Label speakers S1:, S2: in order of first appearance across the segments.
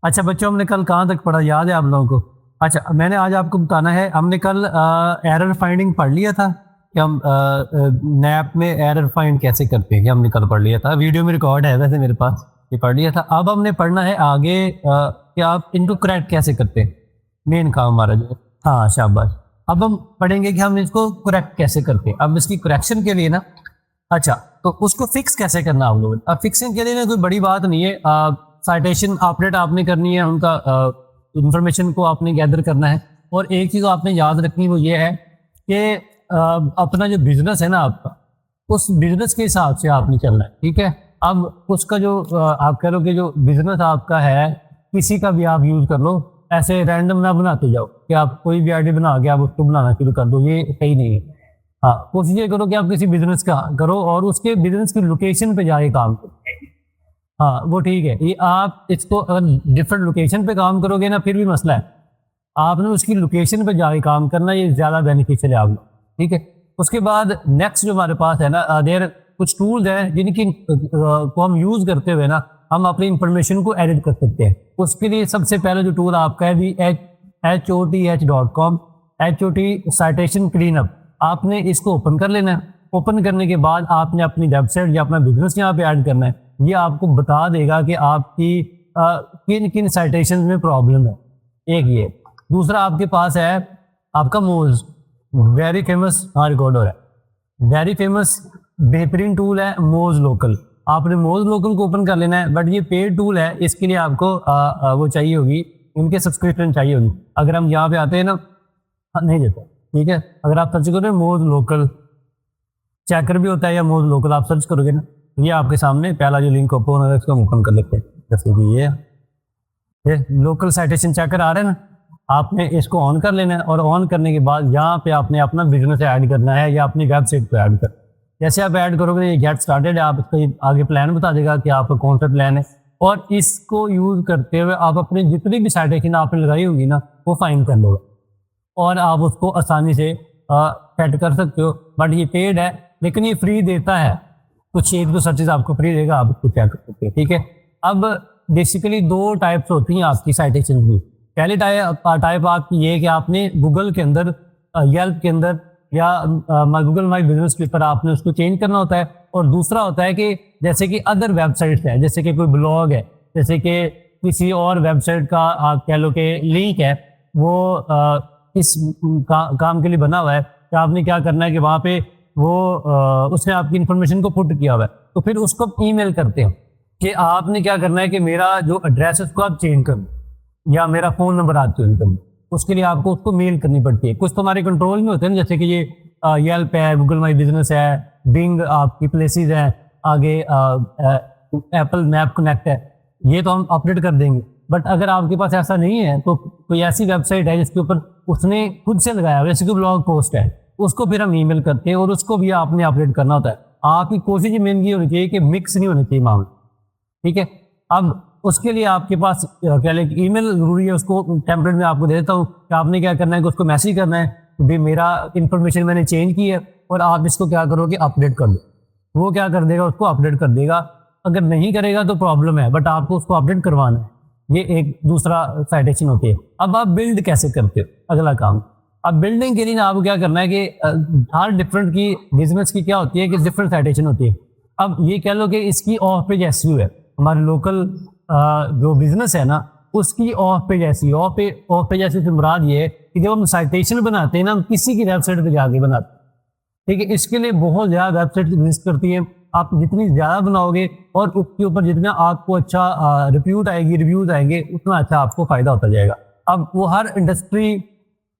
S1: अच्छा बच्चों, हमने कल कहाँ तक पढ़ा, याद है आप लोगों को? अच्छा, मैंने आज आपको बताना है, हमने कल एरर फाइंडिंग पढ़ लिया था कि हम नैप में एरर फाइंड कैसे करते हैं, ये हमने कल पढ़ लिया था। वीडियो में रिकॉर्ड है वैसे मेरे पास, ये पढ़ लिया था। अब हमने पढ़ना है आगे कि आप इनको करेक्ट कैसे करते हैं, मेन काम हमारा जो है। हाँ शाबाश। अब हम पढ़ेंगे कि हम इसको करेक्ट कैसे करते हैं। अब इसकी करेक्शन के लिए ना, अच्छा तो उसको फिक्स कैसे करना आप लोगों ने। अब फिक्सिंग के लिए ना कोई बड़ी बात नहीं है, साइटेशन अपडेट आपने करनी है, उनका इंफॉर्मेशन को आपने गैदर करना है। और एक चीज़ आपने याद रखनी वो ये है कि अपना जो बिजनेस है ना आपका, उस बिजनेस के हिसाब से आपने चलना है, ठीक है। अब उसका जो आप कह लो कि जो बिजनेस आपका है, किसी का भी आप यूज़ कर लो, ऐसे रैंडम ना बनाते जाओ कि आप कोई भी आईडी बना के आप उसको बनाना शुरू कर दो, ये सही नहीं है। हाँ, कोशिश ये करो कि आप किसी बिजनेस का करो और उसके बिजनेस की लोकेशन पे जाके काम करो। हाँ वो ठीक है, ये आप इसको अगर डिफरेंट लोकेशन पे काम करोगे ना फिर भी मसला है, आपने उसकी लोकेशन पे जाके काम करना, ये ज़्यादा बेनिफिशियल है आप लोग, ठीक है। उसके बाद नेक्स्ट जो हमारे पास है ना, देर कुछ टूल्स हैं जिनकी को हम यूज़ करते हुए ना हम अपनी इंफॉर्मेशन को एडिट कर सकते हैं। उसके लिए सबसे पहले जो टूल आपका है HOTH.com, HOT साइटेशन क्लीनअप, आपने इसको ओपन कर लेना है। ओपन करने के बाद आपने अपनी वेबसाइट या अपना बिजनेस यहाँ पे ऐड करना है। ये आपको बता देगा कि आपकी किन किन साइटेशन में प्रॉब्लम है, एक ये। दूसरा आपके पास है आपका मोज, वेरी फेमस, हाँ रिकॉर्ड हो रहा है, वेरी फेमस बेहतरीन टूल है मोज लोकल। आपने मोज लोकल को ओपन कर लेना है, बट ये पेड टूल है, इसके लिए आपको वो चाहिए होगी, इनके सब्सक्रिप्शन चाहिए होगी। अगर हम यहाँ पे आते हैं ना, नहीं देता, ठीक है। अगर आप सर्च करोगे मोज लोकल, चेकर भी होता है या मोज लोकल, आप सर्च करोगे ना, ये आपके सामने पहला जो लिंक ओपन होगा इसको हम ओपन कर लेते हैं। जैसे कि ये लोकल साइटेशन चेकर आ रहा है ना, आपने इसको ऑन कर लेना है और ऑन करने के बाद यहाँ पे आपने अपना बिजनेस ऐड करना है या अपनी वेबसाइट को ऐड कर। जैसे आप ऐड करोगे ये गेट स्टार्टेड है, आप इसको आगे प्लान बता देगा कि आपका कौन सा प्लान है, और इसको यूज करते हुए आप अपनी जितनी भी साइटेशन आपने लगाई होगी ना वो फाइंड कर लोगे और आप उसको आसानी से सेट कर सकते हो। बट ये पेड है लेकिन ये फ्री देता है, कुछ एक दो सर्चेज आपको फ्री देगा, आप उसको चेक कर सकते हो, ठीक है। अब बेसिकली दो टाइप्स होती हैं आपकी साइटेशन की। पहली टाइप आपकी ये कि आपने गूगल के अंदर, येल्प के अंदर या गूगल माई बिजनेस के ऊपर आपने उसको चेंज करना होता है। और दूसरा होता है कि जैसे कि अदर वेबसाइट्स है, जैसे कि कोई ब्लॉग है, जैसे कि किसी और वेबसाइट का आप कह लो कि लिंक है, वो इस काम के लिए बना हुआ है, तो आपने क्या करना है कि वहाँ पे वो उसने आपकी इन्फॉर्मेशन को पुट किया हुआ है, तो फिर उसको ईमेल करते हैं कि आपने क्या करना है कि मेरा जो एड्रेस है उसको आप चेंज कर दो या मेरा फ़ोन नंबर आते हो इनकम, उसके लिए आपको उसको मेल करनी पड़ती है। कुछ तो हमारे कंट्रोल में होते हैं, जैसे कि ये येल्प है, गूगल माई बिजनेस है, बिंग आपकी प्लेसेस है, आगे एप्पल मैप कनेक्ट है, ये तो हम अपडेट कर देंगे। बट अगर आपके पास ऐसा नहीं है तो कोई ऐसी वेबसाइट है जिसके ऊपर उसने खुद से लगाया हुआ, जैसे कि ब्लॉग पोस्ट है, उसको फिर हम ईमेल करते हैं और उसको भी आपने अपडेट करना होता है। आपकी कोशिश मेन ये होनी चाहिए कि मिक्स नहीं होनी चाहिए मामला, ठीक है। अब उसके लिए आपके पास कह लें कि ईमेल जरूरी है, उसको टेम्पलेट में आपको दे देता हूँ कि आपने क्या करना है कि उसको मैसेज करना है कि भाई मेरा इन्फॉर्मेशन मैंने चेंज की है और आप इसको क्या करोगे अपडेट कर दो। वो क्या कर देगा, उसको अपडेट कर देगा। अगर नहीं करेगा तो प्रॉब्लम है, बट आपको उसको अपडेट करवाना है। ये एक दूसरा साइटेशन होती है। अब आप बिल्ड कैसे करते हो, अगला काम। अब बिल्डिंग के लिए आपको क्या करना है कि हर डिफरेंट की बिजनेस की क्या होती है कि डिफरेंट साइटेशन होती है। अब ये कह लो कि इसकी ऑफ पेज एसईओ है, हमारे लोकल जो बिजनेस है ना उसकी of page SEO. Of page SEO से मुराद ये है कि जब हम साइटेशन बनाते हैं ना, हम किसी की वेबसाइट पर जाके बनाते हैं, ठीक है। इसके लिए बहुत ज़्यादा वेबसाइट एग्जिस्ट करती है। आप जितनी ज़्यादा बनाओगे और उसके ऊपर जितना आपको अच्छा रिव्यूज आएंगे उतना अच्छा आपको फ़ायदा होता जाएगा। अब वो हर इंडस्ट्री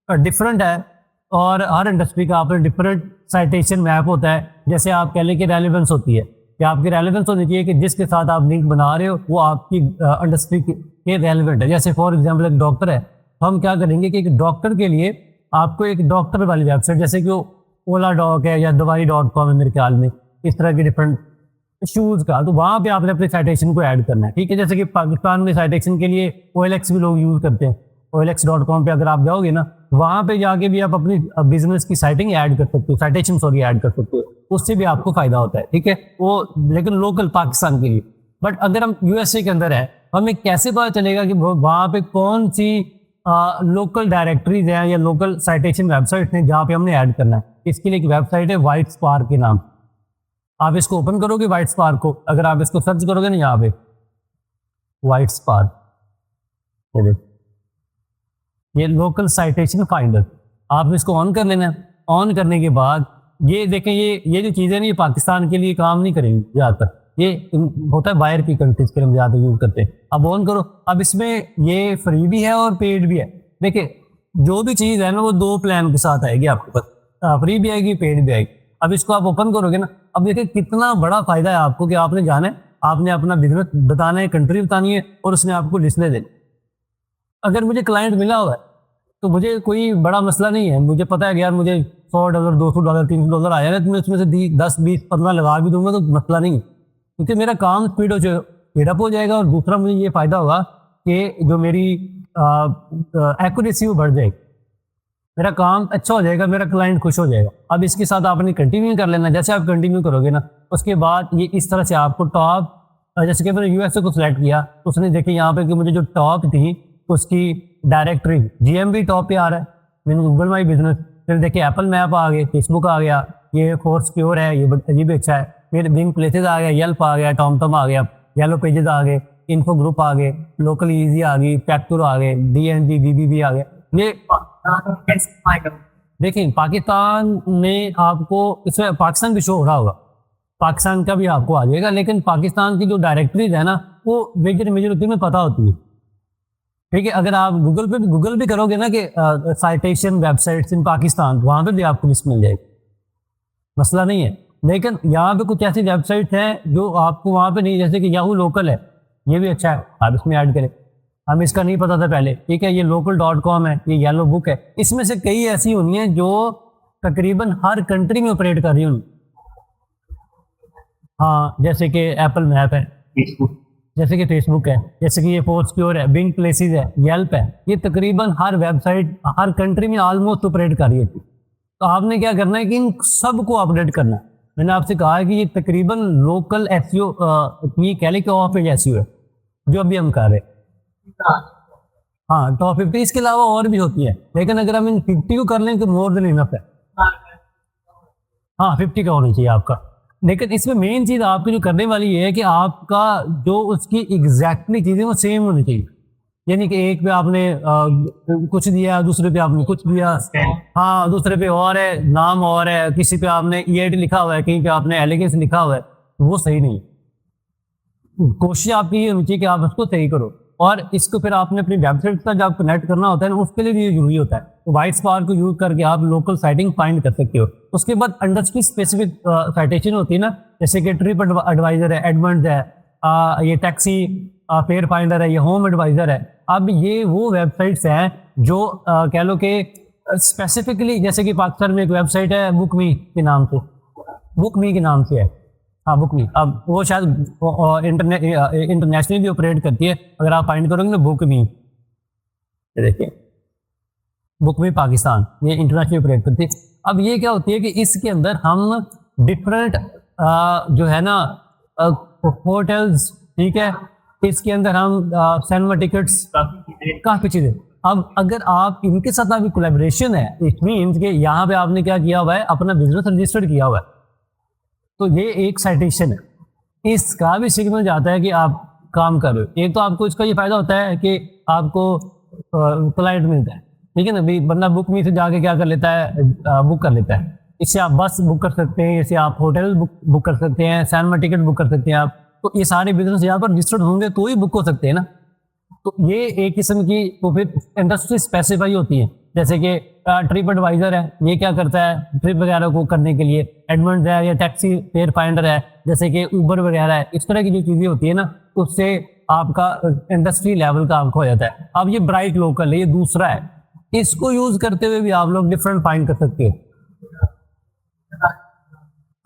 S1: डिफरेंट है और हर इंडस्ट्री का अपना डिफरेंट साइटेशन मैप होता है। जैसे आप कह लें कि रेलेवेंस होती है कि आपकी रेलेवेंस होनी चाहिए कि जिसके साथ आप लिंक बना रहे हो वो आपकी इंडस्ट्री के रेलेवेंट है। जैसे फॉर एग्जांपल एक डॉक्टर है, तो हम क्या करेंगे कि एक डॉक्टर के लिए आपको एक डॉक्टर वाली वेबसाइट, जैसे कि ओला डॉक है या दवाई.com है मेरे ख्याल में, इस तरह के डिफरेंट शूज़ का, तो वहाँ पे आपने अपने साइटेशन को ऐड करना है, ठीक है। जैसे कि पाकिस्तान में साइटेशन के लिए OLX भी लोग यूज़ करते हैं। OLX.com पे अगर आप जाओगे ना, वहाँ पे जाके भी आप अपनी बिजनेस की साइटिंग ऐड कर सकते हो, साइटेशन ऐड कर सकते हो, उससे भी आपको फायदा होता है, ठीक है। वो लेकिन लोकल पाकिस्तान के लिए। बट अगर हम USA के अंदर है, हमें कैसे पता चलेगा कि वहाँ पे कौन सी लोकल डायरेक्टरीज हैं या लोकल साइटेशन वेबसाइट हैं जहाँ पे हमने ऐड करना है? इसके लिए एक वेबसाइट है वाइट स्पार्क के नाम। आप इसको ओपन करोगे वाइट स्पार्क को, अगर आप इसको सर्च करोगे ना यहाँ पे वाइट स्पार्क, ये लोकल साइटेशन फाइंडर, आप इसको ऑन कर लेना है। ऑन करने के बाद ये देखें, ये जो चीज़ें ना ये पाकिस्तान के लिए काम नहीं करेंगी ज़्यादातर, ये होता है बाहर की कंट्रीज के लिए ज़्यादा यूज़ करते हैं। अब ऑन करो, अब इसमें ये फ्री भी है और पेड भी है। देखिए जो भी चीज़ है ना वो दो प्लान के साथ आएगी आपके पास, फ्री भी आएगी पेड भी आएगी। अब इसको आप ओपन करोगे ना, अब देखिए कितना बड़ा फायदा है आपको कि आपने जाना है, आपने अपना बिजनेस बताना है, कंट्री बतानी है और उसने आपको लिस्टें देनी। अगर मुझे क्लाइंट मिला हुआ है तो मुझे कोई बड़ा मसला नहीं है, मुझे पता है कि यार मुझे $100, $200, $300 आया ना, तो मैं उसमें से 10, 20, 15 लगा भी दूंगा तो मसला नहीं है, क्योंकि मेरा काम स्पीडअप हो जाएगा। और दूसरा मुझे ये फ़ायदा होगा कि जो मेरी एक्यूरेसी वो बढ़ जाएगी, मेरा काम अच्छा हो जाएगा, मेरा क्लाइंट खुश हो जाएगा। अब इसके साथ आपने कंटिन्यू कर लेना। जैसे आप कंटिन्यू करोगे ना, उसके बाद ये इस तरह से आपको टॉप, जैसे कि मैंने यूएसए को सिलेक्ट किया तो उसने देखिए यहाँ पे कि मुझे जो टॉप थी उसकी डायरेक्टरी जीएमबी टॉप पे आ रहा है, मैंने गूगल माई बिजनेस, फिर देखिए एप्पल मैप आ गए, फेसबुक आ गया, ये फोर्सक्योर है, ये अजीब अच्छा है, फिर बिंग प्लेसेस आ गया, येल्प आ गया, टॉमटॉम आ गया, येलो पेजेस आ गए, इन्फो ग्रुप आ गए, लोकल ईजी आ गई, फैक्टूर आ गए, डीएनजी बीबीबी आ गया। ये देखिए पाकिस्तान में आपको इसमें पाकिस्तान भी शो हो रहा होगा, पाकिस्तान का भी आपको आ जाएगा, लेकिन पाकिस्तान की जो डायरेक्टरीज है ना वो मेजोरिटी में पता होती है। ठीक है, अगर आप गूगल भी करोगे ना कि साइटेशन वेबसाइट्स इन पाकिस्तान, वहाँ पे भी आपको लिस्ट मिल जाएगी, मसला नहीं है। लेकिन यहाँ पे कुछ ऐसी वेबसाइट हैं जो आपको वहाँ पे नहीं, जैसे कि याहू लोकल है, ये भी अच्छा है, आप इसमें ऐड करें। हमें इसका नहीं पता था पहले, ठीक है, ये local.com है, ये येलो बुक है, इसमें से कई ऐसी होनी है जो तकरीबन हर कंट्री में ऑपरेट कर रही होंगी। हाँ, जैसे कि एप्पल मैप है, जैसे कि फेसबुक है, जैसे कि ये फोर्सक्योर है, बिंग प्लेसेस है, येल्प है, ये तकरीबन हर वेबसाइट हर कंट्री में ऑलमोस्ट ऑपरेट कर रही है। तो आपने क्या करना है कि इन सबको अपडेट करना है। मैंने आपसे कहा है कि ये तकरीबन लोकल एसईओ ये कह लें कि ऑफ एज एसईओ है जो अभी हम कर रहे हैं। हाँ, टॉप 50, इसके अलावा और भी होती है, लेकिन अगर हम इन 50 को कर लें तो मोर देन इनफ है। हाँ, 50 का होना चाहिए आपका। लेकिन इसमें मेन चीज़ आपकी जो करने वाली है कि आपका जो उसकी एग्जैक्टली चीज़ें वो सेम होनी चाहिए, यानी कि एक पे आपने कुछ दिया, दूसरे पे आपने कुछ दिया, हाँ दूसरे पे और है, नाम और है, किसी पे आपने EIT लिखा हुआ है, कहीं पे आपने एलिगेंस लिखा हुआ है, वो सही नहीं है। कोशिश आपकी ये होनी चाहिए कि आप उसको सही करो। और इसको फिर आपने अपनी वेबसाइट का जब कनेक्ट करना होता है ना, उसके लिए भी जरूरी होता है। तो वाइट स्पार्क को यूज करके आप लोकल साइटिंग फाइंड कर सकते हो। उसके बाद इंडस्ट्री स्पेसिफिक साइटेशन होती है ना, जैसे कि ट्रिप एडवाइजर है, एडमंड है, ये टैक्सी फेयर फाइंडर है, ये होम एडवाइजर है। अब ये वो वेबसाइट्स हैं जो कह लो कि स्पेसिफिकली, जैसे कि पाकिस्तान में एक वेबसाइट है बुकमी के नाम से, बुकमी के नाम से है, हाँ बुकमी। अब वो शायद इंटरनेशनली भी ऑपरेट करती है, अगर आप फाइंड करोगे ना बुकमी, देखिए बुकमी पाकिस्तान, ये इंटरनेशनली ऑपरेट करती है। अब ये क्या होती है कि इसके अंदर हम डिफरेंट जो है ना होटल्स, ठीक है, इसके अंदर हम सिनेमा टिकट्स, काफ़ी चीज़ें। अब अगर आप इनके साथ अभी कोलैबोरेशन है, इट मीन्स कि यहाँ पे आपने क्या किया हुआ है, अपना बिजनेस रजिस्टर्ड किया हुआ है, तो ये एक साइटेशन है, इसका भी सिग्नल जाता है कि आप काम कर रहे हो। एक तो आपको इसका ये फायदा होता है कि आपको क्लाइंट मिलता है, ठीक है ना, भाई बंदा बुक मी से जाके क्या कर लेता है, बुक कर लेता है। इससे आप बस बुक कर सकते हैं, इससे आप होटल बुक कर सकते हैं, सिनेमा टिकट बुक कर सकते हैं आप। तो ये सारे बिजनेस यहाँ पर रजिस्टर्ड होंगे तो ही बुक हो सकते हैं ना। तो ये एक किस्म की तो फिर इंडस्ट्री स्पेसिफाई होती है, जैसे कि ट्रिप एडवाइजर है, ये क्या करता है ट्रिप वगैरह को करने के लिए, एडमंड है या टैक्सी फेयर फाइंडर है, जैसे कि ऊबर वगैरह है, इस तरह की जो चीज़ें होती है ना, उससे आपका इंडस्ट्री लेवल का आपको हो जाता है। अब ये ब्राइट लोकल है, ये दूसरा है, इसको यूज करते हुए भी आप लोग डिफरेंट फाइंड कर सकते हो,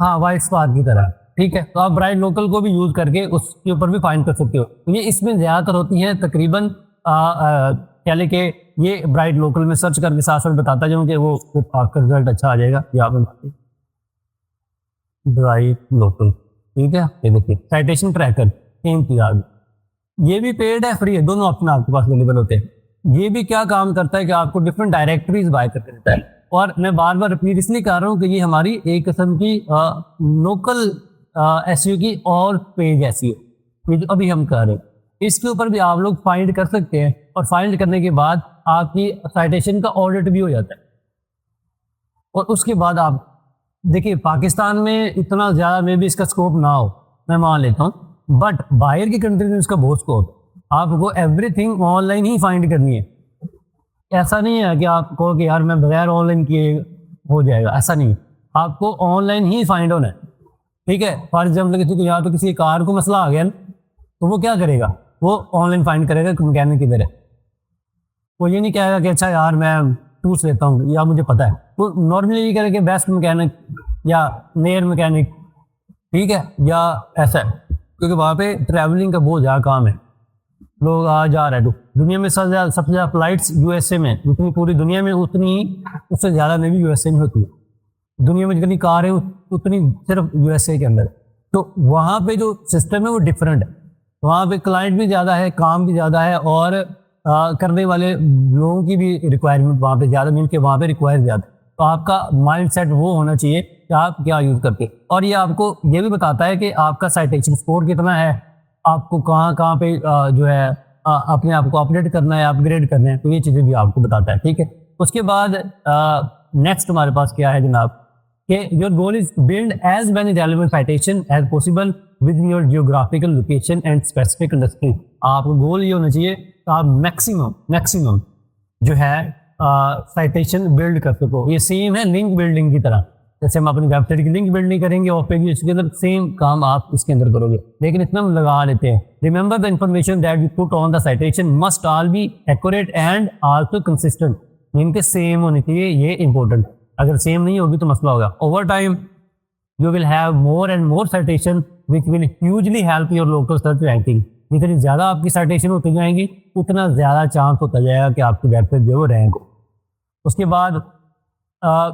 S1: हाँ वाइट स्पार्क की तरह, ठीक है। तो आप ब्राइट लोकल को भी यूज करके उसके ऊपर भी फाइंड कर सकते हो। तो ये इसमें ज़्यादातर होती हैं तकरीबन क्या लेके ये ब्राइट लोकल में सर्च करके साथ साथ बताता जाऊँ कि वो आपका रिजल्ट अच्छा आ जाएगा। यहाँ पे ब्राइट लोकल, ठीक है, ये देखिए साइटेशन ट्रैकर, सेम चीज़ आ गई। ये भी पेड है, फ्री है, दोनों ऑप्शन आपके पास अवेलेबल होते हैं। ये भी क्या काम करता है कि आपको डिफरेंट डायरेक्टरीज बाय करके देता है। और मैं बार बार रिपीट इसलिए कर रहा हूँ कि ये हमारी एक किस्म की लोकल एसईओ की और पेज एसईओ, ये जो अभी हम कर रहे हैं, इसके ऊपर भी आप लोग फाइंड कर सकते हैं। और फाइंड करने के बाद आपकी साइटेशन का ऑडिट भी हो जाता है। और उसके बाद आप देखिए, पाकिस्तान में इतना ज़्यादा मे भी इसका स्कोप ना हो, मैं मान लेता हूँ, बट बाहर की कंट्री में इसका बहुत स्कोप है। आपको एवरीथिंग ऑनलाइन ही फाइंड करनी है। ऐसा नहीं है कि आप कहो कि यार मैं बगैर ऑनलाइन किए हो जाएगा, ऐसा नहीं है। आपको ऑनलाइन ही फाइंड होना है, ठीक है। फॉर एग्जाम्पल कि यहाँ पे किसी कार को मसला आ गया ना, तो वो क्या करेगा, वो ऑनलाइन फाइंड करेगा कि मैकेनिक किधर है। वो ये नहीं कहेगा कि अच्छा यार मैं पूछ लेता हूँ या मुझे पता है। वो नॉर्मली ये करेगा कि बेस्ट मैकेनिक या नियर मैकेनिक, ठीक है, या ऐसा है। क्योंकि वहाँ पे ट्रैवलिंग का बहुत ज़्यादा काम है, लोग आ जा रहे हैं। दुनिया में सबसे ज़्यादा फ्लाइट्स यूएसए में, जितनी पूरी दुनिया में उतनी उससे ज़्यादा में भी यूएसए में होती है। दुनिया में जितनी कार है उतनी सिर्फ यूएसए के अंदर। तो वहाँ पे जो सिस्टम है वो डिफरेंट है। वहाँ पे क्लाइंट भी ज़्यादा है, काम भी ज़्यादा है, और करने वाले लोगों की भी रिक्वायरमेंट वहाँ पे ज़्यादा, मिल के वहाँ पे रिक्वायर ज़्यादा। तो आपका माइंड सेट वो होना चाहिए कि आप क्या यूज़ करते हैं। और ये आपको ये भी बताता है कि आपका साइटेशन स्कोर कितना है, आपको कहाँ कहाँ पे जो है अपने आप को अपडेट करना है, अपग्रेड करना है। तो ये चीज़ें भी आपको बताता है, ठीक है। उसके बाद नेक्स्ट हमारे पास क्या है जनाब, कि your goal is build as many relevant citation as possible with your geographical location and specific industry. आपका गोल ये होना चाहिए कि आप मैक्सिमम जो है साइटेशन बिल्ड कर सको। ये सेम है लिंक बिल्डिंग की तरह। जैसे हम अपनी वेबसाइट की लिंक बिल्ड नहीं करेंगे ऑफ पेज, इसके अंदर सेम काम आप इसके अंदर करोगे, लेकिन इतना हम लगा लेते हैं। Remember the information that you put on the citation must all be accurate and also consistent. इनके सेम होनी चाहिए, ये इंपॉर्टेंट। अगर सेम नहीं होगी तो मसला होगा। Over time you will have more and more citation which will hugely help your local search ranking। जितनी ज़्यादा आपकी साइटेशन होती जाएंगी उतना ज़्यादा चांस होता जाएगा कि आपकी वेबसाइट जो है रैंक हो। उसके बाद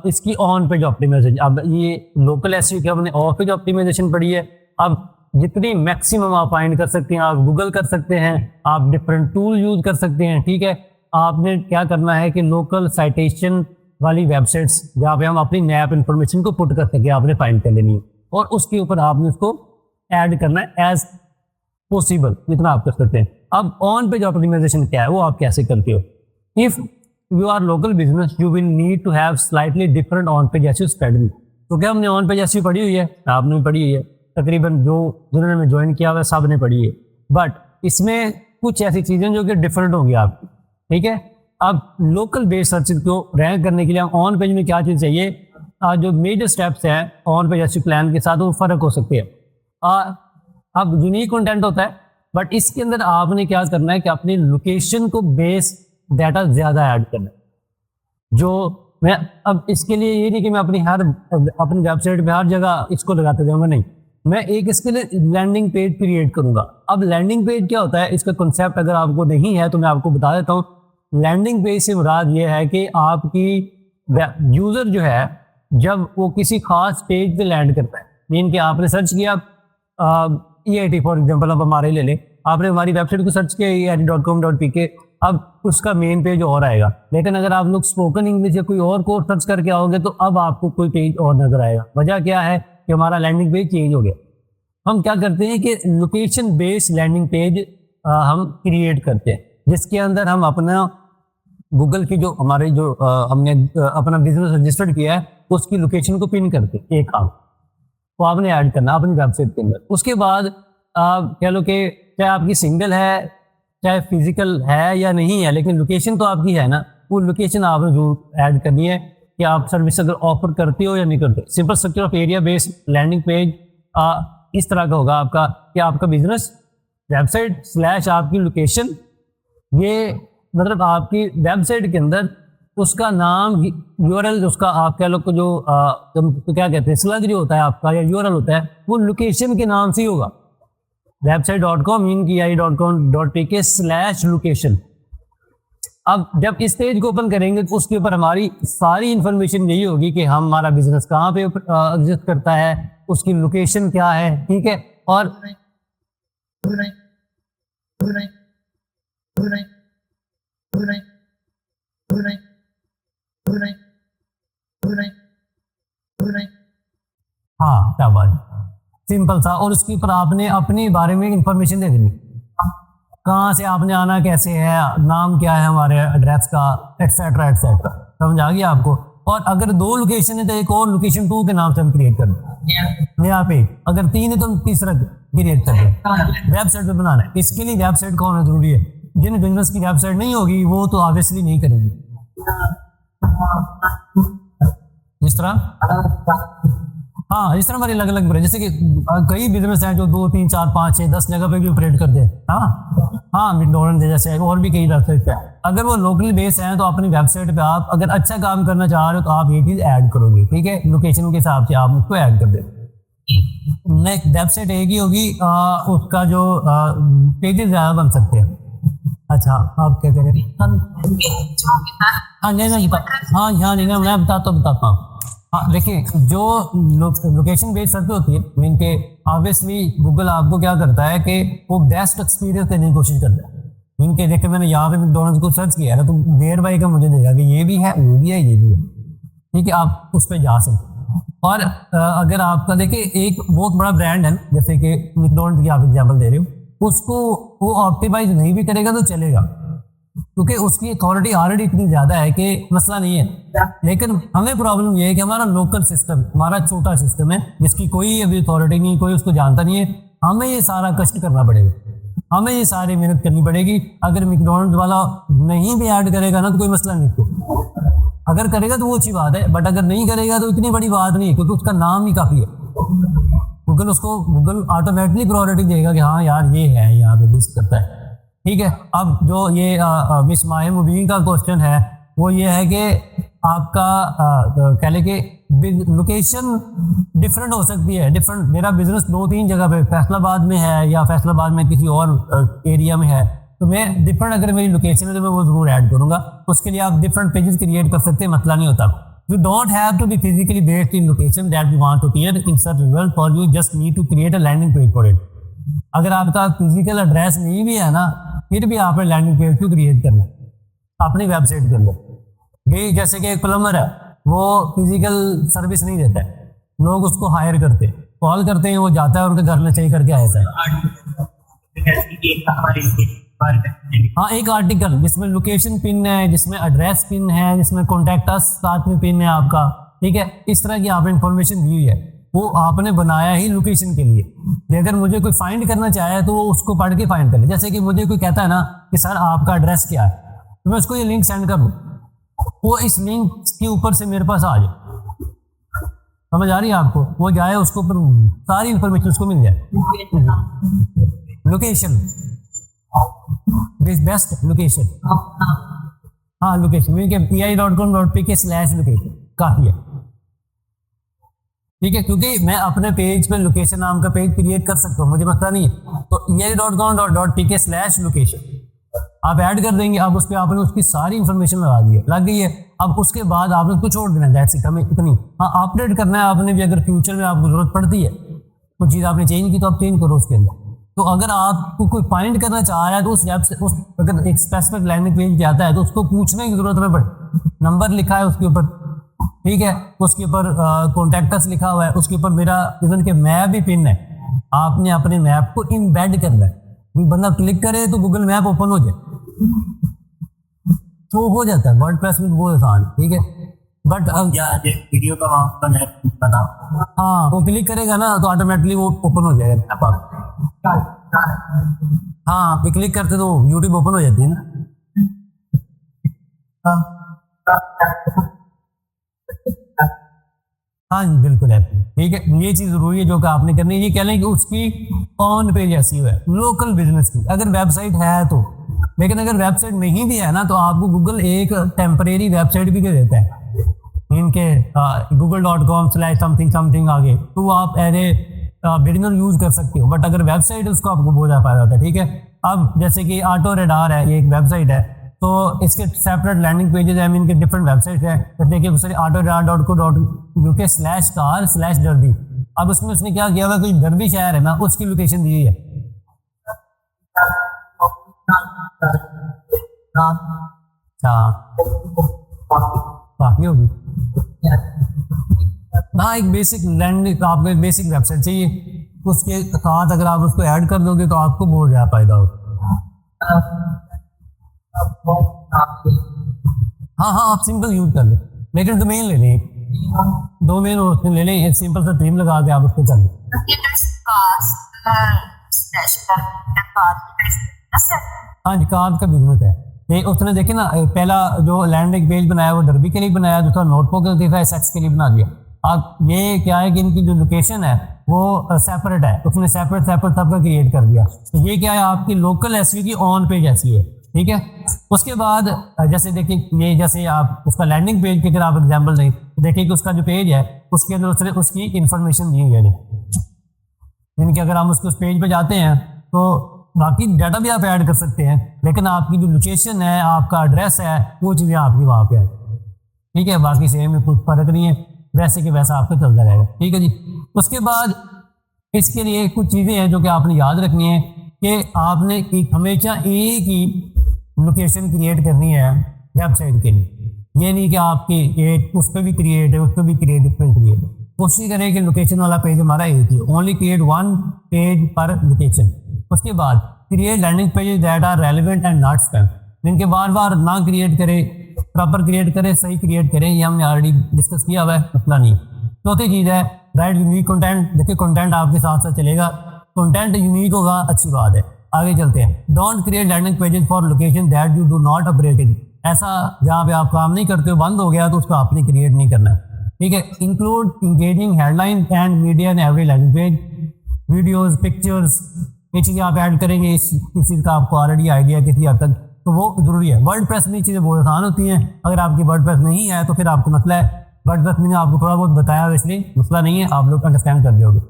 S1: इसकी ऑन पेज ऑप्टिमाइजेशन। अब ये लोकल एसईओ की हमने ऑफ पेज ऑप्टिमाइजेशन पढ़ी है। अब जितनी मैक्सिमम आप फाइंड कर सकते हैं, आप गूगल कर सकते हैं, आप डिफरेंट टूल यूज कर सकते हैं, ठीक है। आपने क्या करना है कि लोकल साइटेशन वाली वेबसाइट्स जहाँ पे हम अपनी नैप इन्फॉर्मेशन को पुट कर सके, आपने फाइंड कर लेनी है, और उसके ऊपर आपने उसको ऐड करना है एज पॉसिबल, जितना आप कर सकते हैं। अब ऑन पेज ऑप्टिमाइजेशन क्या है, वो आप कैसे करते हो। If you are local business you will need to have slightly different on page SEO strategy. तो क्या हमने ऑन पेज एसईओ पढ़ी हुई है, आपने भी पढ़ी हुई है, तकरीबन जिन्होंने ज्वाइन किया हुआ सब ने पढ़ी है। बट इसमें कुछ ऐसी चीज़ें जो कि डिफरेंट होंगी आपकी, ठीक है। अब लोकल बेस्ड सर्च को रैंक करने के लिए हम ऑन पेज में क्या चीज़ चाहिए, जो मेजर स्टेप्स हैं ऑन पेज एसईओ प्लान के साथ वो फ़र्क हो सकते हैं। अब यूनिक कंटेंट होता है, बट इसके अंदर आपने क्या करना है कि अपनी लोकेशन को बेस डाटा ज़्यादा ऐड करना है। जो मैं अब इसके लिए ये नहीं कि मैं अपनी वेबसाइट पे हर जगह इसको लगाते जाऊँगा, नहीं, मैं एक इसके लिए लैंडिंग पेज क्रिएट करूँगा। अब लैंडिंग पेज क्या होता है, इसका कॉन्सेप्ट अगर आपको नहीं है तो मैं आपको बता देता हूँ। लैंडिंग पेज से मुराद ये है कि आपकी यूज़र जो है जब वो किसी खास पेज पे लैंड करता है, मीन कि आपने सर्च किया EIT फॉर एग्जांपल, अब हमारे ले लें, आपने हमारी वेबसाइट को सर्च किया EIT.com.pk, अब उसका मेन पेज और आएगा। लेकिन अगर आप लोग स्पोकन इंग्लिश या कोई और कोर्स सर्च करके आओगे तो अब आपको कोई पेज और नजर आएगा। वजह क्या है कि हमारा लैंडिंग पेज चेंज हो गया। हम क्या करते हैं कि लोकेशन बेस्ड लैंडिंग पेज हम क्रिएट करते हैं, जिसके अंदर हम अपना गूगल की जो हमारे जो हमने अपना बिजनेस रजिस्टर्ड किया है उसकी लोकेशन को पिन करते हैं। एक काम तो आपने ऐड करना अपनी वेबसाइट के अंदर। उसके बाद कह लो कि चाहे आपकी सिंगल है, चाहे फिजिकल है या नहीं है, लेकिन लोकेशन तो आपकी है ना, वो लोकेशन आपने जरूर ऐड करनी है कि आप सर्विस अगर ऑफर करते हो या नहीं करते। Simple structure of area based landing page इस तरह का होगा आपका कि आपका बिजनेस वेबसाइट स्लैश आपकी लोकेशन, ये मतलब आपकी वेबसाइट के अंदर उसका नाम यूआरएल, उसका आप कह लो जो तो क्या कहते हैं स्लग जो होता है आपका या यूआरएल होता है वो लोकेशन के नाम से ही होगा। website.com inki.com.pk/location। अब जब इस पेज को ओपन करेंगे तो उसके ऊपर हमारी सारी इंफॉर्मेशन यही होगी कि हमारा बिजनेस कहाँ पे एग्जिस्ट करता है, उसकी लोकेशन क्या है, ठीक है। और हाँ क्या बात, सिंपल सा। और उसके ऊपर आपने अपने बारे में इंफॉर्मेशन दे देनी, कहाँ से आपने आना, कैसे है, नाम क्या है हमारे एड्रेस का, एटसेट्रा एटसेट्रा। समझ आ गया आपको। और अगर 2 लोकेशन है तो एक और लोकेशन 2 के नाम से हम क्रिएट कर दें नया पेज। अगर 3 है तो हम तीसरा क्रिएट कर दें। वेबसाइट पे बनाना है, इसके लिए वेबसाइट का होना जरूरी है। जिन बिजनेस की वेबसाइट नहीं होगी वो तो ऑब्वियसली नहीं करेगी। जिस तरह हाँ, इस तरह हमारी अलग अलग, जैसे कि कई बिजनेस हैं जो 2, 3, 4, 5, 6, 10 जगह पे भी ऑपरेट करते हैं। हाँ, मैकडॉनल्ड जैसे और भी कई वेबसाइट हैं। अगर वो लोकल बेस हैं तो अपनी वेबसाइट पे आप अगर अच्छा काम करना चाह रहे हो तो आप ये चीज ऐड करोगे, ठीक है, लोकेशन के हिसाब से आप उसको ऐड कर देते। नेक्स्ट वेबसाइट एक ही होगी, उसका जो पेजेस ज्यादा बन सकते हैं। अच्छा, आप क्या करें? हाँ नहीं, हाँ यहाँ नहीं, मैं बताता हूँ। हाँ देखिए, जो लोकेशन बेस्ड सर्च होती है, मीन के ऑब्वियसली गूगल आपको क्या करता है कि वो बेस्ट एक्सपीरियंस देने की कोशिश करता है। मीन के देखिए, मैंने यहाँ पे मैकडॉनल्ड्स को सर्च किया है तो नियर बाई का मुझे देगा कि ये भी है, वो भी है, ये भी है, ठीक है, आप उस पर जा सकते हैं। और अगर आपका देखिए एक बहुत बड़ा ब्रांड है, जैसे कि मैकडॉनल्ड्स की आप एग्जाम्पल दे रहे हो, उसको वो ऑप्टिमाइज नहीं भी करेगा तो चलेगा, क्योंकि उसकी अथॉरिटी ऑलरेडी इतनी ज्यादा है कि मसला नहीं है। लेकिन हमें प्रॉब्लम ये है कि हमारा लोकल सिस्टम, हमारा छोटा सिस्टम है जिसकी कोई अभी अथॉरिटी नहीं, कोई उसको जानता नहीं है। हमें ये सारा कष्ट करना पड़ेगा, हमें ये सारी मेहनत करनी पड़ेगी। अगर मैकडॉनल्ड्स वाला नहीं भी ऐड करेगा ना तो कोई मसला नहीं, तो अगर करेगा तो वो अच्छी बात है, बट अगर नहीं करेगा तो इतनी बड़ी बात नहीं है, क्योंकि उसका नाम ही काफी है। गूगल ऑटोमेटिकली प्रायोरिटी देगा कि हाँ यार ये है, यहाँ पे लिस्ट करता है, ठीक है। अब जो ये मिस माहिर मुबीन का क्वेश्चन है वो ये है कि आपका कह लें कि लोकेशन डिफरेंट हो सकती है, डिफरेंट। मेरा बिजनेस 2-3 जगह पे फैसलाबाद में है या फैसलाबाद में किसी और एरिया में है, तो मैं डिफरेंट, अगर मेरी लोकेशन है तो मैं वो जरूर ऐड करूंगा। उसके लिए आप डिफरेंट पेजेस क्रिएट कर सकते हैं, मसला नहीं होता। You don't have to be physically based in location that you want to appear in search result, for you just need to create a landing page for it. अगर आपका physical address नहीं भी है ना, फिर भी आपने लैंडिंग पेज को क्रिएट करना अपनी वेबसाइट के अंदर। ये जैसे कि एक प्लम्बर है, वो फिजिकल सर्विस नहीं देता है, लोग उसको हायर करते हैं, कॉल करते हैं, वो जाता है, उनके घर में सही करके आता है। हाँ, एक आर्टिकल जिसमें लोकेशन पिन है, जिसमें एड्रेस पिन है, जिसमें कॉन्टैक्ट अस साथ में पिन है आपका, ठीक है। इस तरह की आपने इंफॉर्मेशन दी हुई है, वो आपने बनाया ही लोकेशन के लिए। अगर मुझे कोई फाइंड करना चाहे तो वो उसको पढ़ के फाइंड करे। जैसे कि मुझे कोई कहता है ना कि सर आपका एड्रेस क्या है, तो मैं उसको ये लिंक सेंड कर दूँ, वो इस लिंक के ऊपर से मेरे पास आ जाए। समझ आ रही है आपको? वो जाए, उसको ऊपर सारी इंफॉर्मेशन उसको मिल जाए। लोकेशन बेस्ट लोकेशन, हाँ लोकेशन pi.com.pk/लोकेशन काफी है, ठीक है, क्योंकि मैं अपने पेज पे लोकेशन नाम का पेज क्रिएट कर सकता हूँ, मुझे पता नहीं है। तो pi.com.pk/लोकेशन आप ऐड कर देंगे। अब उस पर आपने उसकी सारी इंफॉर्मेशन लगा दी है, लग गई है। अब उसके बाद आपने उसको छोड़ देना, दैट्स इट, हमें इतनी। हाँ, अपडेट करना है आपने भी, अगर फ्यूचर में आपको जरूरत पड़ती है कुछ चीज़ आपने चेंज की तो आप चेंज करो उसके अंदर। तो अगर आपको कोई फाइंड करना चाह रहा है तो उस वेब से अगर एक स्पेसिफिक लैंडिंग पेज पे आता है तो उसको पूछने की जरूरत नहीं पड़े। नंबर लिखा है उसके ऊपर, ठीक है, उसके ऊपर कॉन्टैक्टस लिखा हुआ है, उसके ऊपर मेरा इवन के मैप भी पिन है। आपने अपने मैप को इम्बेड करना है, बंदा क्लिक करे तो गूगल मैप ओपन हो जाए, तो हो जाता है। वर्डप्रेस में बहुत आसान, ठीक है, बट वीडियो का बताओ, हाँ वो क्लिक करेगा ना तो ऑटोमेटिकली वो ओपन हो जाएगा। हाँ, पे क्लिक करते तो यूट्यूब ओपन हो जाती है ना। हाँ बिल्कुल है, ठीक है। ये चीज जरूरी है जो कि आपने करनी है। ये कह लें कि उसकी ऑन पेज ऐसी है लोकल बिजनेस की, अगर वेबसाइट है तो। लेकिन अगर वेबसाइट नहीं भी है ना तो आपको गूगल एक टेम्परेरी वेबसाइट भी दे देता है, इनके google.com/something आगे, तो आप एज ए बिगिनर यूज कर सकते हो। बट अगर वेबसाइट है उसको आपको बहुत ज़्यादा फायदा होता है, ठीक है। अब जैसे कि ऑटो रेडार है, ये एक वेबसाइट है, तो इसके सेपरेट लैंडिंग पेजेस हैं, इनके डिफरेंट वेबसाइट है। तो देखिए autoradar.co.uk/car/दर्दी। अब उसमें उसने क्या किया हुआ, कोई दर्दी शहर है ना, उसकी लोकेशन दी है। अच्छा, बाकी होगी। हाँ, एक बेसिक लैंड आपको एक बेसिक वेबसाइट चाहिए, उसके साथ अगर आप उसको ऐड कर दोगे तो आपको बहुत ज़्यादा फायदा होगा। हाँ हाँ, आप सिंपल यूज कर लें, लेकिन डोमेन ले लें, डोमेन और ले लें, एक सिंपल सा थीम लगा के आप उसको कर लें। हाँ जी, कार्ड का बिजनेस है ये। उसने देखे ना, पहला जो लैंडिंग पेज बनाया वो डरबी के लिए बनाया, दूसरा नोटबुक देखा एसएक्स के लिए बना दिया। अब ये क्या है कि इनकी जो लोकेशन है वो सेपरेट है, उसने सेपरेट सेपरेट सबका क्रिएट कर दिया। तो ये क्या है, आपकी लोकल एसवी की ऑन पेज ऐसी है, ठीक है। उसके बाद जैसे देखिए, ये जैसे आप उसका लैंडिंग पेज की अगर आप एग्जाम्पल दें, देखिए कि उसका जो पेज है उसके अंदर उसने उसकी इंफॉर्मेशन दी है, यानी कि अगर हम उसको उस पेज पे जाते हैं तो बाकी डाटा भी आप ऐड कर सकते हैं, लेकिन आपकी जो लोकेशन है, आपका एड्रेस है, वो चीज़ें आपकी वहाँ पे है, ठीक है। बाकी सेम में कुछ फर्क नहीं है, वैसे कि वैसा आपका चलता रहेगा, ठीक है जी। उसके बाद इसके लिए कुछ चीज़ें हैं जो कि आपने याद रखनी है कि आपने हमेशा एक ही लोकेशन क्रिएट करनी है वेबसाइट के लिए। ये नहीं कि आपकी एक उस पर भी क्रिएट है, उस पर भी क्रिएट, उस पर क्रिएट है। कोशिश करें कि लोकेशन वाला पेज हमारा एक ही, only create one page per location. उसके बाद create landing pages that are relevant and not spam, जिनके बार बार ना क्रिएट करें, प्रॉपर क्रिएट करें, सही क्रिएट करें, ये हमने ऑलरेडी डिस्कस किया हुआ है, मसला नहीं। चौथी चीज़ है राइट यूनिक कंटेंट। देखिए कंटेंट आपके साथ साथ चलेगा, कंटेंट यूनिक होगा, अच्छी बात है। आगे चलते हैं। Don't create landing pages for location that you do not operate in. ऐसा जहाँ पे आप काम नहीं करते हो, बंद हो गया, तो उसको आपने क्रिएट नहीं करना है, ठीक है। Include engaging headline and media in every landing page, videos, pictures, ये चीज़ें आप ऐड करेंगे। इस चीज़ का आपको ऑलरेडी आइडिया किसी हद तक, तो वो जरूरी है। वर्डप्रेस में चीज़ें बहुत आसान होती हैं, अगर आपकी वर्डप्रेस नहीं है तो फिर आपको मसला है। वर्डप्रेस मैंने आपको थोड़ा बहुत बताया, इसलिए मसला नहीं है, आप लोग अंडरस्टैंड कर दोगे।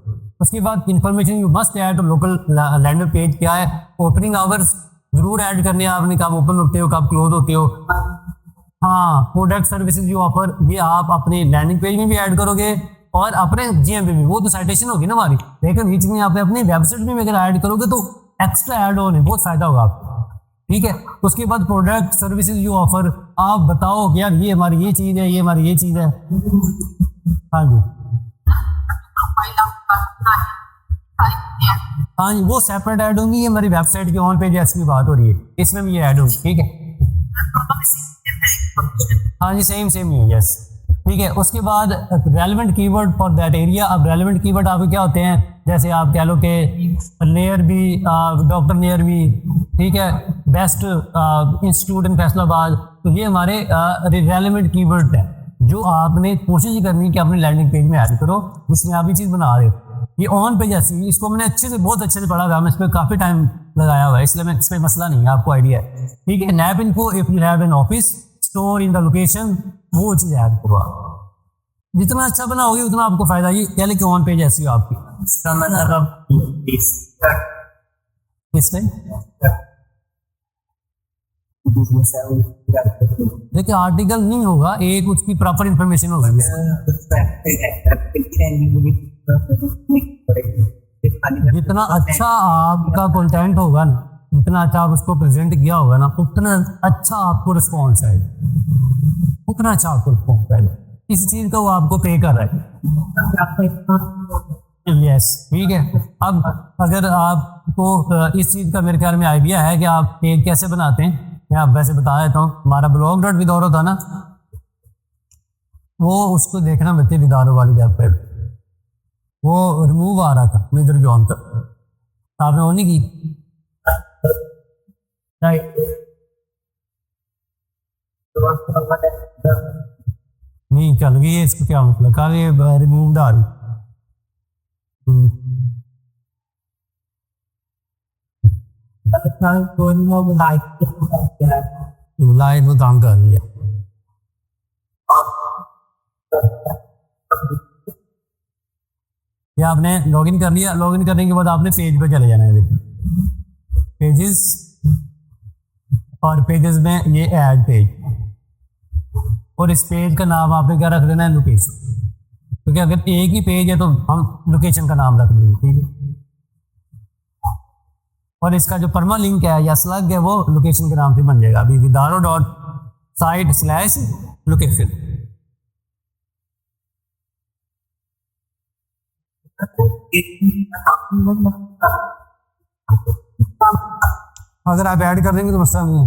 S1: उसके बाद information you must add local landing page क्या है, ओपनिंग आवर्स जरूर ऐड करने हैं आपने, कब ओपन होते हो, कब क्लोज होते हो। हाँ, प्रोडक्ट सर्विसेज यू ऑफर, ये आप अपने लैंडिंग पेज में भी ऐड करोगे और अपने जीएम पे भी, वो तो साइटेशन होगी ना हमारी, लेकिन ये चीज़ें आप अपनी वेबसाइट में अगर ऐड करोगे तो एक्स्ट्रा ऐड ऑन है, बहुत फायदा होगा आपको, ठीक है। उसके बाद प्रोडक्ट सर्विसेज यू ऑफर, आप बताओ कि यार ये हमारी ये चीज़ है, ये हमारी ये चीज़ है। हाँ जी, हाँ जी, वो सेपरेट ऐड होंगी, ये हमारी वेबसाइट की ऑन पेज ऐसी बात हो रही है, इसमें भी ये ऐड होगी, ठीक है। हाँ जी, सेम सेम ही है, यस, ठीक है। उसके बाद relevant keyword for that area. अब रेलेवेंट कीवर्ड आपके क्या होते हैं, जैसे आप कह लो कि नेयर भी, डॉक्टर नेयर भी, ठीक है, बेस्ट इंस्टीट्यूट इन फैसलाबाद, तो ये हमारे रेलेवेंट कीवर्ड है जो आपने कोशिश करनी कि अपने लैंडिंग पेज में ऐड करो, जिसमें आप ये चीज़ बना रहे हो। ये ऑन पेज ऐसी, इसको मैंने अच्छे से, बहुत अच्छे से पढ़ा हुआ है, इस पर काफ़ी टाइम लगाया हुआ है, इसलिए मैं इस पर मसला नहीं है, आपको आइडिया है, ठीक है। नैप इनको if you have an office store in the location, वो चीज़ ऐड करो। जितना अच्छा बनाओगे उतना आपको फायदा। ये कह लें कि ऑन पेज ऐसी हो आपकी, देखिए आर्टिकल नहीं होगा, एक उसकी प्रॉपर इंफॉर्मेशन होगी। जितना अच्छा आपका कंटेंट होगा ना, जितना अच्छा आप उसको प्रेजेंट किया होगा ना, उतना अच्छा आपको रिस्पॉन्स आएगा, उतना अच्छा आपको रिस्पॉन्स आएगा। इस चीज का वो आपको पे कर रहा है, यस, ठीक है। अब अगर आपको इस चीज का मेरे ख्याल में आइडिया है कि आप पेज कैसे बनाते हैं, मैं आप वैसे बता देता हूँ। हमारा ब्लॉग डॉट विदारो था ना, वो उसको देखना बच्चे विदारो वाली वेबसाइट, वो रिमूव आ रहा था मेजर जॉन तक, आपने वो नहीं की, नहीं चल गई है, इसको क्या मतलब, कल ये रिमूव आ रही, लाइट में काम कर रही है। ये आपने लॉगिन कर लिया, लॉगिन करने के बाद आपने पेज पे चले जाना है, देखिए पेजेस, और पेजेस में ये ऐड पेज, और इस पेज का नाम आपने क्या रख देना है, लोकेशन, क्योंकि अगर एक ही पेज है तो हम लोकेशन का नाम रख देंगे, ठीक है। और इसका जो परमा लिंक है या स्लग है वो लोकेशन के नाम से बन जाएगा। अभी विदारो डॉट साइट स्लैश लोकेशन। अगर आप ऐड कर देंगे तो मसला नहीं है।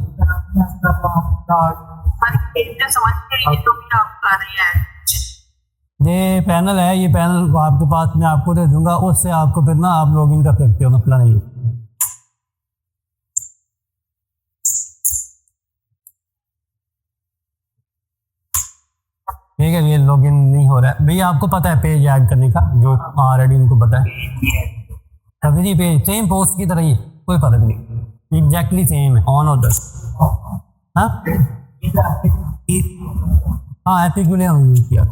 S1: ये पैनल है, ये पैनल आपके पास मैं आपको दे दूंगा, उससे आपको फिर ना आप लॉगिन कर सकते हो, मसला नहीं है। ठीक है, ये लॉगिन नहीं हो रहा है भैया, आपको पता है पेज ऐड करने का, जो ऑलरेडी उनको पता है। अभी पेज सेम पोस्ट की तरह ही, कोई फर्क नहीं, एग्जैक्टली सेम है, ऑन और हाँ हाँ एपिक के लिए हम किया।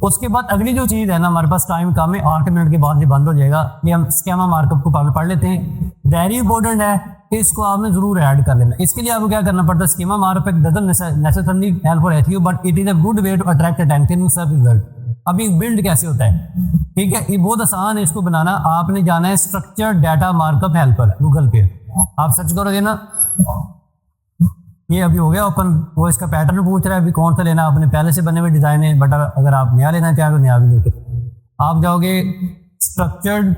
S1: उसके बाद अगली जो चीज़ है ना, हमारे पास टाइम कम है, 8 मिनट के बाद ये बंद हो जाएगा। ये हम स्कीमा मार्कअप को पढ़ लेते हैं, वेरी इंपॉर्टेंट है, इसको आपने जरूर ऐड कर लेना। इसके लिए आपको क्या करना पड़ता है, schema markup doesn't necessarily help for HU but it is a good way to attract attention in search result. अभी बिल्ड कैसे होता है, ठीक है, ये बहुत आसान है इसको बनाना। आपने जाना है structured data markup helper, Google पे आप सर्च करोगे ना, ये अभी हो गया ओपन। वो इसका पैटर्न पूछ रहा है अभी कौन सा लेना, आपने पहले से बने हुए डिजाइन है, बट अगर आप नया लेना चाहें तो नया भी लेते। आप जाओगे स्ट्रक्चर्ड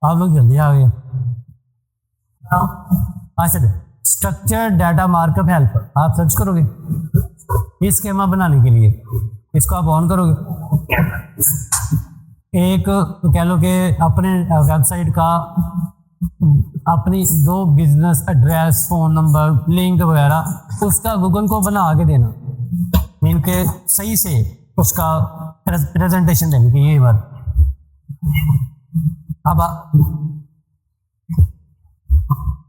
S1: आप लोग जल्दी आ गए। अच्छा, स्ट्रक्चर्ड डाटा मार्कअप हेल्पर आप सर्च करोगे इस स्कीमा बनाने के लिए, इसको आप ऑन करोगे। एक तो कह लो कि अपने वेबसाइट का अपनी जो business address, phone number, link वगैरह उसका गूगल को बना के देना, मीन के सही से उसका प्रेजेंटेशन देने की। ये बात अब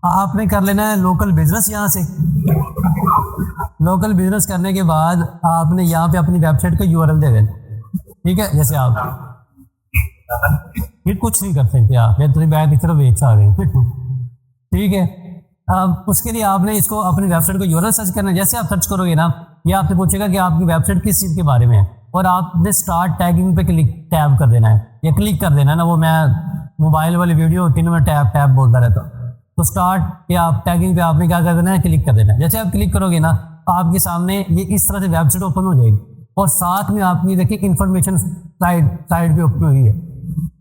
S1: आपने कर लेना है लोकल बिजनेस। यहाँ से लोकल बिजनेस करने के बाद आपने यहाँ पे अपनी वेबसाइट का यूआरएल दे देना, ठीक है। जैसे आप फिर कुछ नहीं कर सकते आप, या तो बैग की तरफ बेच आ रहे हैं, ठीक है। अब उसके लिए आपने इसको अपनी वेबसाइट को यूआरएल सर्च करना है। जैसे आप सर्च करोगे ना, ये आपसे पूछेगा कि आपकी वेबसाइट किस चीज़ के बारे में है, और आपने स्टार्ट टैगिंग पे क्लिक टैब कर देना है या क्लिक कर देना है ना। वो मैं मोबाइल वाली वीडियो होती है ना, मैं टैब टैब बोलता रहता हूँ, तो स्टार्ट या आप टैगिंग पे आपने क्या कर देना है, क्लिक कर देना है। जैसे आप क्लिक करोगे ना, आपके सामने ये इस तरह से वेबसाइट ओपन हो जाएगी, और साथ में आपकी देखिए इन्फॉर्मेशन साइड पे ओपन हुई है।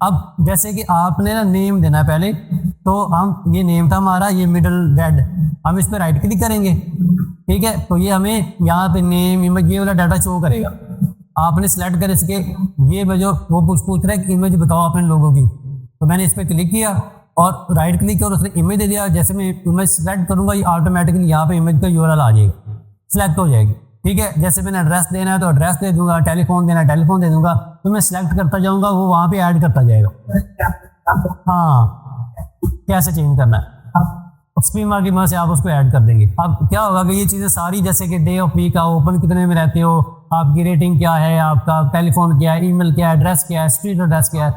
S1: अब जैसे कि आपने ना नेम देना है पहले, तो हम ये नेम था हमारा, ये मिडल रेड, हम इस पर राइट क्लिक करेंगे, ठीक है। तो ये हमें यहाँ पे नेम, इमेज, ये वाला डाटा शो करेगा। आपने सेलेक्ट कर इसके, ये जो वो पूछ रहा है कि इमेज बताओ अपने लोगों की, तो मैंने इस पर क्लिक किया और राइट क्लिक किया और उसने इमेज दे दिया। जैसे मैं इमेज सेलेक्ट करूंगा, ये ऑटोमेटिकली यहाँ पे इमेज का यूआरएल आ जाएगा, सिलेक्ट हो जाएगी, ठीक है। जैसे मैंने एड्रेस देना है तो एड्रेस दे दूंगा, टेलीफोन देना है टेलीफोन दे दूंगा, तो मैं सिलेक्ट करता जाऊंगा, वो वहाँ पे ऐड करता जाएगा। हाँ, कैसे चेंज करना है, स्कीमा की मदद से आप उसको ऐड कर देंगे। अब क्या होगा कि ये चीज़ें सारी, जैसे कि डे ऑफ वीक का, ओपन कितने में रहते हो, आपकी रेटिंग क्या है, आपका टेलीफोन क्या है, ईमेल क्या है, एड्रेस क्या है, स्ट्रीट एड्रेस क्या है,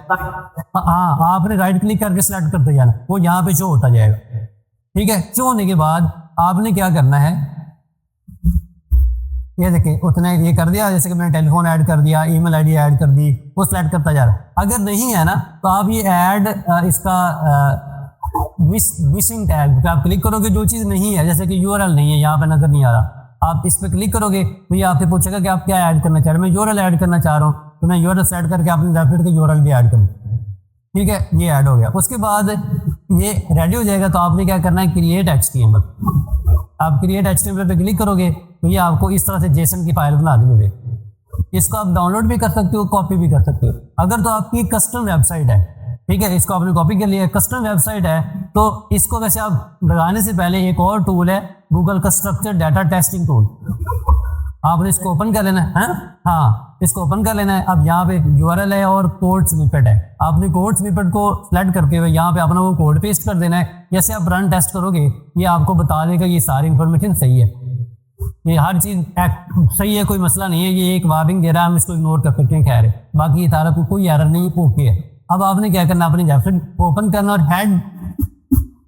S1: हाँ आपने राइट क्लिक करके सिलेक्ट करते जाना, वो यहाँ पे शो होता जाएगा, ठीक है। शो होने के बाद आपने क्या करना है, ये देखिए उतने ये कर दिया, जैसे कि मैंने टेलीफोन ऐड कर दिया, ईमेल आईडी ऐड कर दी, वो सिलेक्ट करता जा रहा है। अगर नहीं है ना, तो आप ये ऐड इसका मिसिंग टैग पे आप क्लिक करोगे, जो चीज़ नहीं है, जैसे कि यूआरएल नहीं है, यहाँ पे नजर नहीं आ रहा, आप इस पर क्लिक करोगे तो ये आपसे पूछेगा कि आप क्या ऐड करना चाह रहे हैं। मैं यूआरएल ऐड करना चाह रहा हूँ, तो मैं यूआरएल सेट करके अपनी वेबसाइट के यूआरएल भी ऐड करूँ, ठीक है। ये ऐड हो गया। उसके बाद ये रेडी हो जाएगा, तो आपने क्या करना है, क्रिएट एचटीएमएल। आप क्रिएट एचटीएमएल पे क्लिक करोगे तो ये आपको इस तरह से जेसन की फाइल बना देंगे। इसको आप डाउनलोड भी कर सकते हो, कॉपी भी कर सकते हो। अगर तो आपकी कस्टम वेबसाइट है, ठीक है, इसको आपने कॉपी कर लिया, कस्टम वेबसाइट है, तो इसको वैसे आप लगाने से पहले एक और टूल है गूगल का स्ट्रक्चर डाटा टेस्टिंग टूल, आपने इसको ओपन कर लेना है। हाँ, इसको ओपन कर लेना है। अब यहाँ पे यूआरएल है और कोड स्निपेट है, आपने कोड स्निपेट को सेलेक्ट करके हुए यहाँ पे अपना वो कोड पेस्ट कर देना है। जैसे आप रन टेस्ट करोगे, ये आपको बता देगा ये सारी इन्फॉर्मेशन सही है, ये हर चीज़ सही है, कोई मसला नहीं है। ये एक वार्निंग दे रहा है, हम इसको इग्नोर कर सकते हैं, खैर है, बाकी ये सारा कोई एरर नहीं, ओके है। अब आपने क्या करना, अपनी वेबसाइट ओपन करना और हेड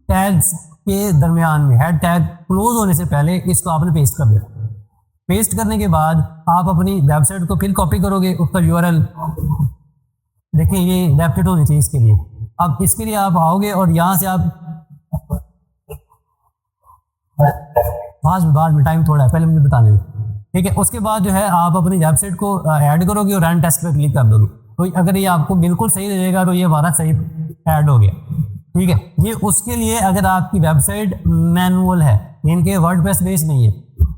S1: टैग्स के दरमियान में, हेड टैग क्लोज होने से पहले इसको आपने पेस्ट कर देना, पेस्ट करने के बाद आप अपनी वेबसाइट को फिर कॉपी करोगे, उसका यूआरएल देखिए ये लेफ्ट होनी चाहिए इसके लिए। अब इसके लिए आप आओगे और यहाँ से आप बाद में टाइम थोड़ा है, पहले मुझे बताने दो, ठीक है। उसके बाद जो है आप अपनी वेबसाइट को ऐड करोगे और रन टेस्ट पे क्लिक कर दोगे। तो अगर ये आपको बिल्कुल सही रहेगा तो ये हमारा सही ऐड हो गया, ठीक है। ये उसके लिए अगर आपकी वेबसाइट मैनुअल है, इनके वर्डप्रेस बेस नहीं है।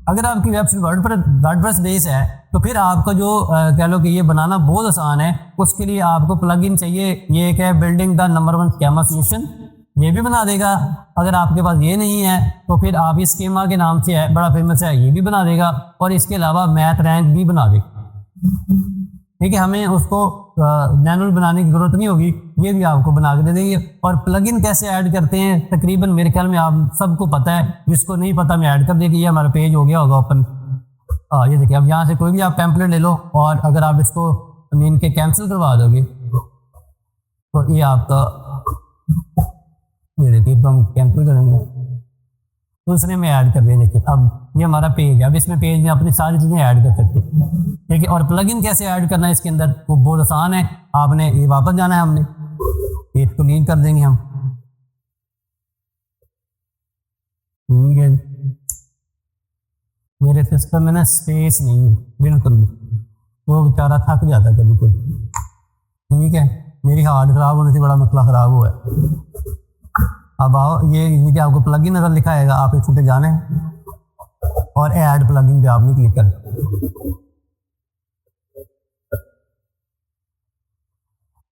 S1: अगर आपकी वेबसाइट वर्डप्रेस बेस है तो फिर आपका जो कह लो कि ये बनाना बहुत आसान है। उसके लिए आपको प्लगइन चाहिए, ये एक है building the number 1 schema solution, ये भी बना देगा। अगर आपके पास ये नहीं है तो फिर आप इस स्कीमा के नाम से है, बड़ा फेमस है, ये भी बना देगा। और इसके अलावा मैथ रैंक भी बना देगा, ठीक है। हमें उसको मैनुअल बनाने की जरूरत नहीं होगी, ये भी आपको बना के दे देंगे। और प्लगइन कैसे ऐड करते हैं तकरीबन मेरे ख्याल में आप सबको पता है, जिसको नहीं पता मैं ऐड कर देगी। ये हमारा पेज हो गया होगा ओपन। ये देखिए, अब यहाँ से कोई भी आप टेम्पलेट ले लो और अगर आप इसको मीन के कैंसिल करवा दोगे तो ये आपका, ये देखिए तो हम कैंसिल करेंगे, दूसरे में ऐड कर देंगे। देखिए अब ये हमारा पेज है, अब इसमें पेज में अपनी सारी चीज़ें ऐड कर सकते हैं, ठीक है। और प्लगइन कैसे ऐड करना है इसके अंदर, वो बहुत आसान है। आपने ये वापस जाना है, हमने पेज को लीन कर देंगे हम, ठीक है। मेरे सिस्टम में ना स्पेस नहीं है बिल्कुल, वो बेचारा थक जाता है कभी कभी, ठीक है। मेरी हार्ड ख़राब होने से बड़ा मसला ख़राब हुआ है। अब आओ, ये नीचे आपको प्लगइन नजर लिखा आएगा, आप इस पे जाने और ऐड प्लगइन पे आपने क्लिक कर,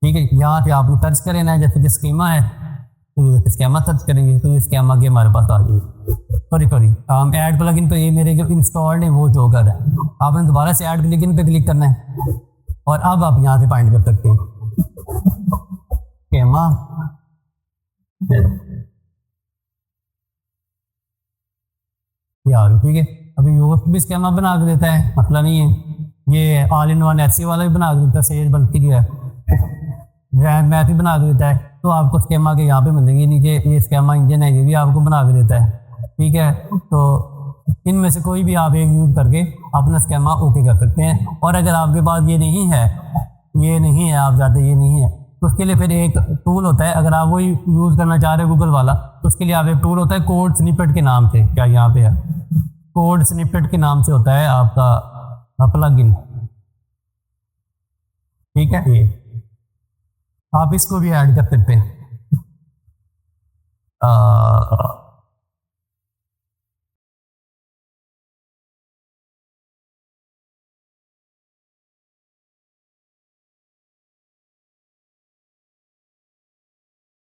S1: ठीक है। यहाँ पे आपने सर्च करेना है, जैसे कि स्कीमा है तो स्कीमा सर्च करेंगे तो ये स्कीमा के हमारे पास आ जाएगी। सॉरी हम ऐड प्लगइन पे, ये मेरे जो इंस्टॉल्ड है वो शो कर रहा है। आपने दोबारा से ऐड प्लगइन पे क्लिक करना है और अब आप यहाँ से फाइंड कर सकते हो स्कीमा, यार ठीक है। अभी यूएफ भी स्कीमा बना के देता है, मसला नहीं है। ये ऑल इन वन एससी वाला भी बना के देता है, सेज बल्कि जो है मैथ भी बना के देता है। तो आपको स्कीमा के यहाँ पे मिलेंगे नीचे, ये स्कीमा इंजन है, ये भी आपको बना के देता है, ठीक है। तो इनमें से कोई भी आप एक यूज करके अपना स्कीमा ओके कर सकते हैं। और अगर आपके पास ये नहीं है, आप चाहते ये नहीं है, तो उसके लिए फिर एक टूल होता है। अगर आप वही यूज़ करना चाह रहे हो गूगल वाला, तो उसके लिए आप एक टूल होता है कोड स्निपेट के नाम से, क्या यहाँ पे है, कोड स्निपेट के नाम से होता है आपका प्लगइन, ठीक है। ये आप इसको भी ऐड कर सकते हैं।